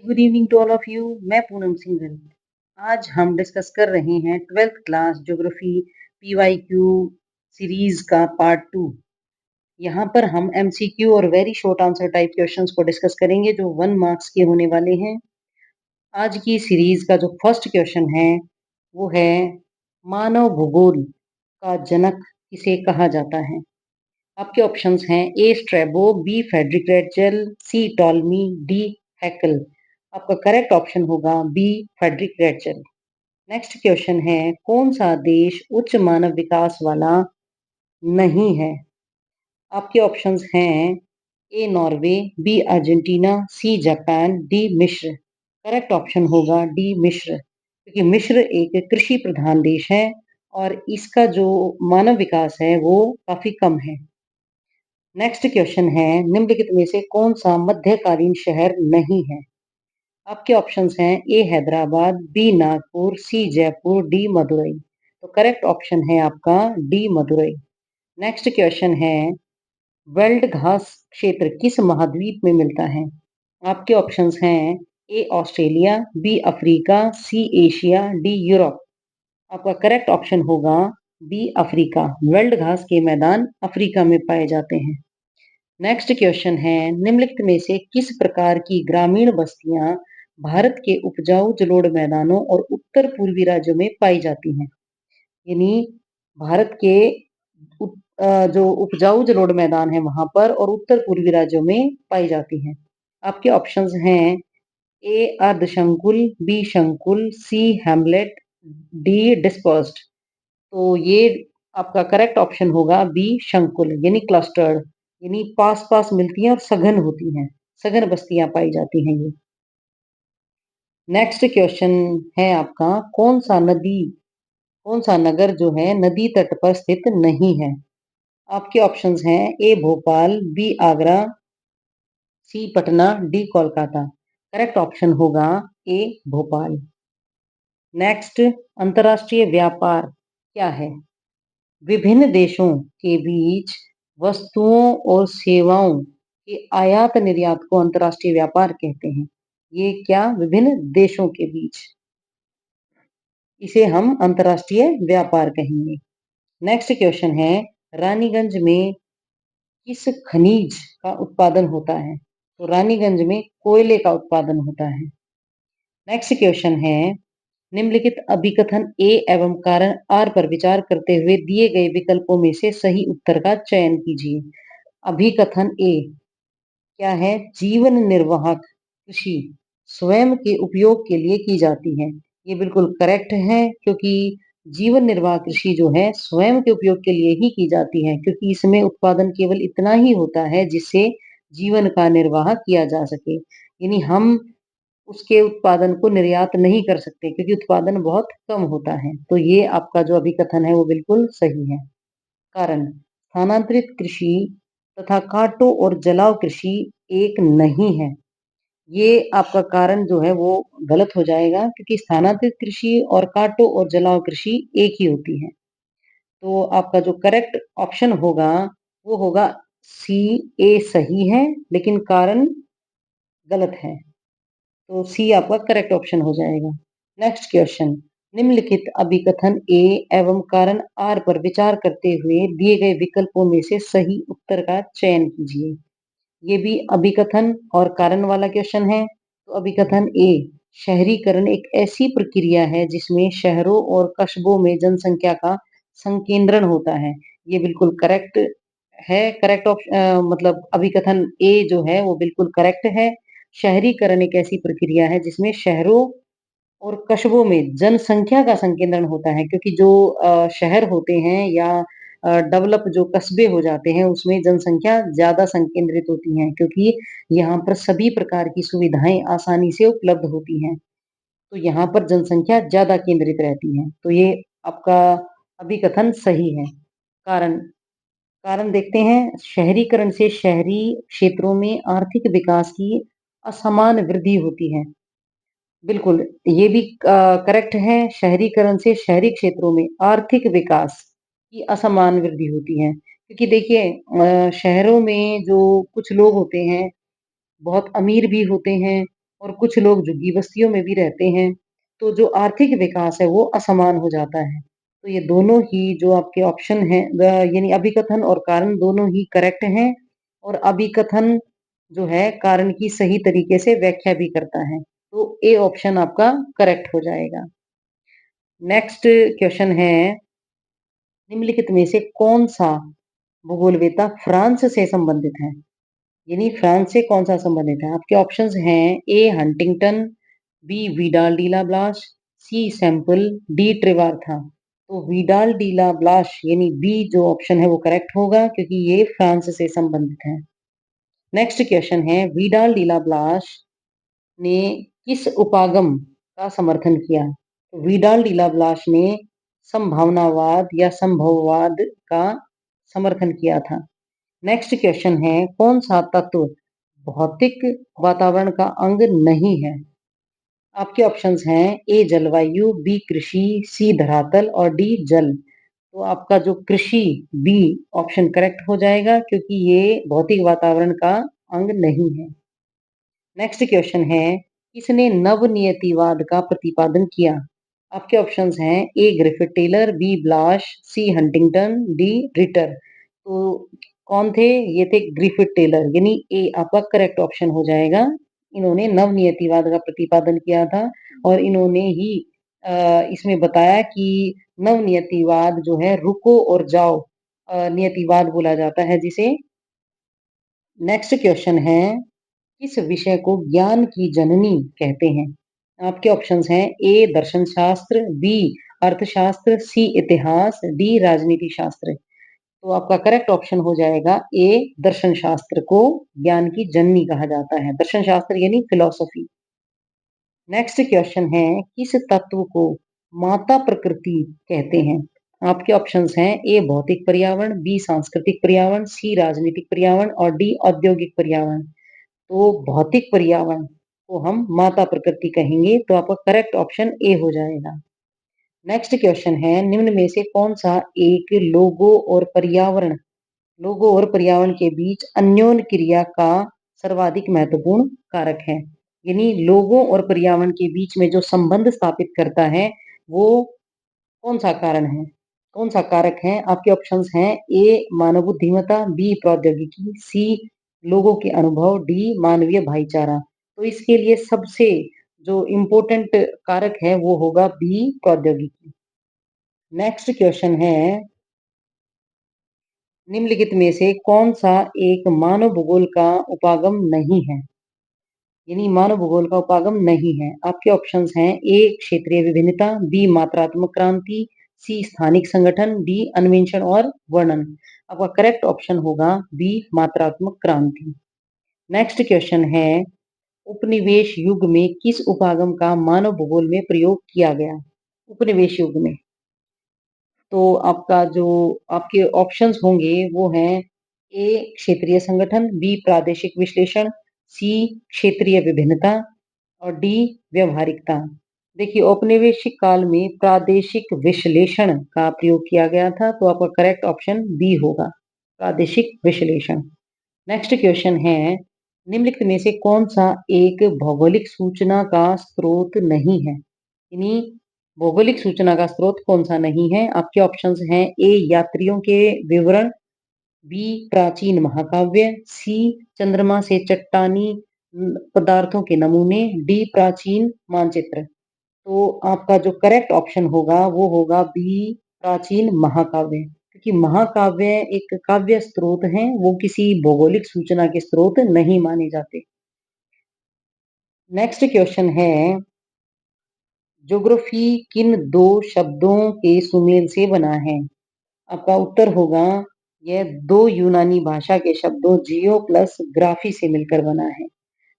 Good evening to all of you. मैं पूनम सिंघल। आज हम डिस्कस कर रहे हैं 12th class geography PYQ series का पार्ट 2। यहाँ पर हम एमसीक्यू और very short answer type questions को डिस्कस करेंगे जो 1 मार्क्स के होने वाले हैं। आज की सीरीज का जो फर्स्ट क्वेश्चन है वो है मानव भूगोल का जनक किसे कहा जाता है। आपके ऑप्शंस हैं A Strabo, B Friedrich Ratzel, C Ptolemy, D Haeckel. आपका करेक्ट ऑप्शन होगा B Friedrich Ratzel. Next question है कौन सा देश उच्च मानव विकास वाला नहीं है। आपके ऑप्शंस हैं A Norway, B Argentina, C Japan, D मिस्र। करेक्ट ऑप्शन होगा डी मिस्र, क्योंकि मिस्र एक कृषि प्रधान देश है और इसका जो मानव विकास है वो काफी कम है। नेक्स्ट क्वेश्चन है निम्नलिखित में से कौन सा मध्यकालीन शहर नहीं है। आपके ऑप्शंस हैं ए हैदराबाद, बी नागपुर, सी जयपुर, डी मदुरई। तो करेक्ट ऑप्शन है आपका डी मदुरई। नेक्स्ट क्वेश्चन है वेल्ड घास क्षेत्र किस महाद्वीप में मिलता है। आपके ऑप्शंस हैं A Australia, B Africa, C Asia, D Europe. आपका करेक्ट ऑप्शन होगा बी अफ्रीका। वेल्ड घास के मैदान अफ्रीका में पाए जाते हैं। नेक्स्ट क्वेश्चन है निम्नलिखित में से किस प्रकार की ग्रामीण बस्तियां भारत के उपजाऊ जलोढ़ मैदानों और उत्तर पूर्वी राज्यों में पाई जाती हैं। यानी भारत के जो उपजाऊ जलोढ़ मैदान है वहां पर और उत्तर पूर्वी राज्यों में पाई जाती हैं। आपके ऑप्शंस हैं ए अर्धशंकुल, बी शंकुल, सी हैमलेट, डी डिस्पर्स्ड। तो ये आपका करेक्ट ऑप्शन होगा बी शंकुल, यानी क्लस्टर्ड, यानी पास पास मिलती हैं और सघन होती हैं, सघन बस्तियां पाई जाती हैं ये। नेक्स्ट क्वेश्चन है आपका कौन सा नगर जो है नदी तट पर स्थित नहीं है। आपके ऑप्शंस हैं A Bhopal, B Agra, C Patna, D Kolkata. Correct option होगा ए भोपाल। नेक्स्ट अंतर्राष्ट्रीय व्यापार क्या है। विभिन्न देशों के बीच वस्तुओं और सेवाओं के आयात निर्यात को अंतर्राष्ट्रीय व्यापार कहते हैं। ये क्या विभिन्न देशों के बीच, इसे हम अंतर्राष्ट्रीय व्यापार कहेंगे। नेक्स्ट क्वेश्चन है रानीगंज में किस खनिज का उत्पादन होता है। तो रानीगंज में कोयले का उत्पादन होता है। नेक्स्ट क्वेश्चन है निम्नलिखित अभिकथन ए एवं कारण आर पर विचार करते हुए दिए गए विकल्पों में से सही उत्तर का चयन कीजिए। अभिकथन ए क्या है, जीवन निर्वाहक कृषि स्वयं के उपयोग के लिए की जाती है। ये बिल्कुल करेक्ट है, क्योंकि जीवन निर्वाह कृषि जो है स्वयं के उपयोग के लिए ही की जाती है, क्योंकि इसमें उत्पादन केवल इतना ही होता है जिससे जीवन का निर्वाह किया जा सके। यानी हम उसके उत्पादन को निर्यात नहीं कर सकते क्योंकि उत्पादन बहुत कम होता है। तो ये आपका जो अभिकथन है वो बिल्कुल सही है। कारण स्थानांतरित कृषि तथा काटो और जलाओ कृषि एक नहीं है। ये आपका कारण जो है वो गलत हो जाएगा, क्योंकि स्थानांतरित कृषि और काटो और जलाओ कृषि एक ही होती है। तो आपका जो करेक्ट ऑप्शन होगा वो होगा सी, ए सही है लेकिन कारण गलत है। तो सी आपका करेक्ट ऑप्शन हो जाएगा। नेक्स्ट क्वेश्चन निम्नलिखित अभिकथन ए एवं कारण आर पर विचार करते हुए दिए गए विकल्पों में से सही उत्तर का चयन कीजिए। ये भी अभिकथन और कारण वाला क्वेश्चन है। तो अभिकथन ए शहरीकरण एक ऐसी प्रक्रिया है जिसमें शहरों और कस्बों में जनसंख्या का संकेंद्रण होता है। ये बिल्कुल करेक्ट है। करेक्ट ऑप्शन मतलब अभिकथन ए जो है वो बिल्कुल करेक्ट है। शहरीकरण एक ऐसी प्रक्रिया है जिसमें शहरों और कस्बों में जनसंख्या का संकेंद्रण होता है, क्योंकि जो शहर होते हैं या डेवलप जो कस्बे हो जाते हैं उसमें जनसंख्या ज्यादा संकेंद्रित होती है, क्योंकि यहाँ पर सभी प्रकार की सुविधाएं आसानी से उपलब्ध होती हैं। तो यहाँ पर जनसंख्या ज्यादा केंद्रित रहती है। तो ये आपका अभिकथन सही है। कारण कारण देखते हैं, शहरीकरण से शहरी क्षेत्रों में आर्थिक विकास की असमान वृद्धि होती है। बिल्कुल, ये भी करेक्ट है। शहरीकरण से शहरी क्षेत्रों में आर्थिक विकास की असमान वृद्धि होती है, क्योंकि देखिए शहरों में जो कुछ लोग होते हैं बहुत अमीर भी होते हैं और कुछ लोग झुग्गी बस्तियों में भी रहते हैं, तो जो आर्थिक विकास है वो असमान हो जाता है। तो ये दोनों ही जो आपके ऑप्शन हैं यानी अभिकथन और कारण दोनों ही करेक्ट हैं और अभिकथन जो है कारण की सही तरीके से व्याख्या भी करता है। तो ए ऑप्शन आपका करेक्ट हो जाएगा। नेक्स्ट क्वेश्चन है निम्नलिखित में से कौन सा भूगोलवेत्ता फ्रांस से संबंधित है? यानी फ्रांस से कौन सा संबंधित है? आपके ऑप्शंस हैं ए हंटिंगटन, बी विडाल डीला ब्लास, सी सैंपल, डी ट्रेवार्था। तो विडाल डीला ब्लास यानी बी जो ऑप्शन है वो करेक्ट होगा क्योंकि ये फ्रांस से संबंधित है। नेक्स्ट क्वेश्चन है विडाल डीला ब्लास ने किस उपागम का समर्थन किया? तो विडाल डीला ब्लास ने संभावनावाद या संभववाद का समर्थन किया था। नेक्स्ट क्वेश्चन है कौन सा तत्व भौतिक वातावरण का अंग नहीं है? आपके ऑप्शंस हैं ए जलवायु, बी कृषि, सी धरातल और डी जल। तो आपका जो कृषि बी ऑप्शन करेक्ट हो जाएगा क्योंकि ये भौतिक वातावरण का अंग नहीं है। नेक्स्ट क्वेश्चन है किसने नवनियतिवाद का प्रतिपादन किया? आपके ऑप्शंस हैं ए ग्रिफिथ टेलर, बी ब्लाश, सी हंटिंगटन, डी रिटर। तो कौन थे? ये थे ग्रिफिथ टेलर यानी ए आपका करेक्ट ऑप्शन हो जाएगा। इन्होंने नवनियतिवाद का प्रतिपादन किया था और इन्होंने ही इसमें बताया कि नवनियतिवाद जो है रुको और जाओ नियतिवाद बोला जाता है जिसे। नेक्स्ट क्वेश्चन है किस विषय को ज्ञान की जननी कहते हैं? आपके ऑप्शंस हैं ए दर्शन शास्त्र, बी अर्थशास्त्र, सी इतिहास, डी राजनीति शास्त्र। तो आपका करेक्ट ऑप्शन हो जाएगा ए दर्शन शास्त्र को ज्ञान की जननी कहा जाता है। दर्शन शास्त्र यानी फिलॉसफी। नेक्स्ट क्वेश्चन है किस तत्व को माता प्रकृति कहते हैं? आपके ऑप्शंस हैं ए भौतिक पर्यावरण, बी सांस्कृतिक पर्यावरण, सी राजनीतिक पर्यावरण और डी औद्योगिक पर्यावरण। तो भौतिक पर्यावरण को हम माता प्रकृति कहेंगे तो आपका करेक्ट ऑप्शन ए हो जाएगा। नेक्स्ट क्वेश्चन है निम्न में से कौन सा एक लोगों और पर्यावरण के बीच अन्योन्य क्रिया का सर्वाधिक महत्वपूर्ण कारक है? यानी लोगों और पर्यावरण के बीच में जो संबंध स्थापित करता है वो कौन सा कारण है? कौन सा कारक है? आपके ऑप्शंस हैं ए मानव बुद्धिमत्ता, बी प्रौद्योगिकी, सी लोगों के अनुभव, डी मानवीय भाईचारा। तो इसके लिए सबसे जो इम्पोर्टेंट कारक है वो होगा बी प्रौद्योगिकी। नेक्स्ट क्वेश्चन है निम्नलिखित में से कौन सा एक मानव भूगोल का उपागम नहीं है? यानी मानव भूगोल का उपागम नहीं है। आपके ऑप्शंस हैं ए क्षेत्रीय विभिन्नता, बी मात्रात्मक क्रांति, सी स्थानिक संगठन, डी अन्वेषण और वर्णन। आपका करेक्ट ऑप्शन होगा बी मात्रात्मक क्रांति। नेक्स्ट क्वेश्चन है उपनिवेश युग में किस उपागम का मानव भूगोल में प्रयोग किया गया? उपनिवेश युग में तो आपका जो आपके ऑप्शंस होंगे वो हैं ए क्षेत्रीय संगठन, बी प्रादेशिक विश्लेषण, सी क्षेत्रीय विभिन्नता और डी व्यवहारिकता। देखिए औपनिवेशिक काल में प्रादेशिक विश्लेषण का प्रयोग किया गया था तो आपका करेक्ट ऑप्शन बी होगा प्रादेशिक विश्लेषण। नेक्स्ट क्वेश्चन है निम्नलिखित में से कौन सा एक भौगोलिक सूचना का स्रोत नहीं है? यानी भौगोलिक सूचना का स्रोत कौन सा नहीं है? आपके ऑप्शंस हैं ए यात्रियों के विवरण, बी प्राचीन महाकाव्य, सी चंद्रमा से चट्टानी पदार्थों के नमूने, डी प्राचीन मानचित्र। तो आपका जो करेक्ट ऑप्शन होगा वो होगा बी प्राचीन महाकाव्य क्योंकि महाकाव्य एक काव्य स्रोत है वो किसी भौगोलिक सूचना के स्रोत नहीं माने जाते। नेक्स्ट क्वेश्चन है ज्योग्राफी किन दो शब्दों के सुमेल से बना है? आपका उत्तर होगा यह दो यूनानी भाषा के शब्दों जियो प्लस ग्राफी से मिलकर बना है।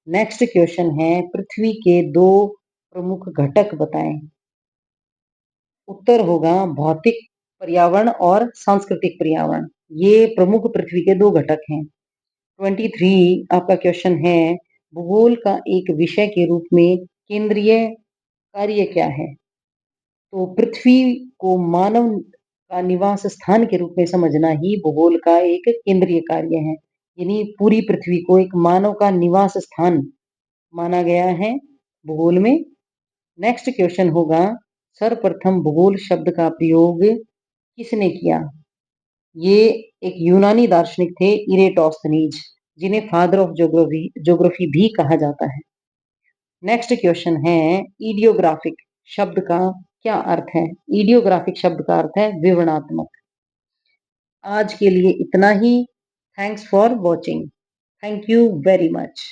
नेक्स्ट क्वेश्चन है पृथ्वी के दो प्रमुख घटक बताएं। उत्तर होगा भौतिक पर्यावरण और सांस्कृतिक पर्यावरण। ये प्रमुख पृथ्वी के दो घटक हैं। 23 आपका क्वेश्चन है भूगोल का एक विषय के रूप में केंद्रीय कार्य क्या है? तो पृथ्वी को मानव का निवास स्थान के रूप में समझना ही भूगोल का एक केंद्रीय कार्य है। यानी पूरी पृथ्वी को एक मानव का निवास स्थान माना गया है भूगोल में। नेक्स्ट क्वेश्चन होगा, सर्वप्रथम भूगोल शब्द का प्रयोग किसने किया? ये एक यूनानी दार्शनिक थे, इरेटोस्थनीज, जिन्हें फादर ऑफ ज्योग्राफी भी कहा जाता है। नेक्स्ट क्वेश्चन है, इडियोग्राफिक शब्द का क्या अर्थ है? इडियोग्राफिक शब्द का अर्थ है विवरणात्मक। आज के लिए इतना ही। Thanks for watching. Thank you very much.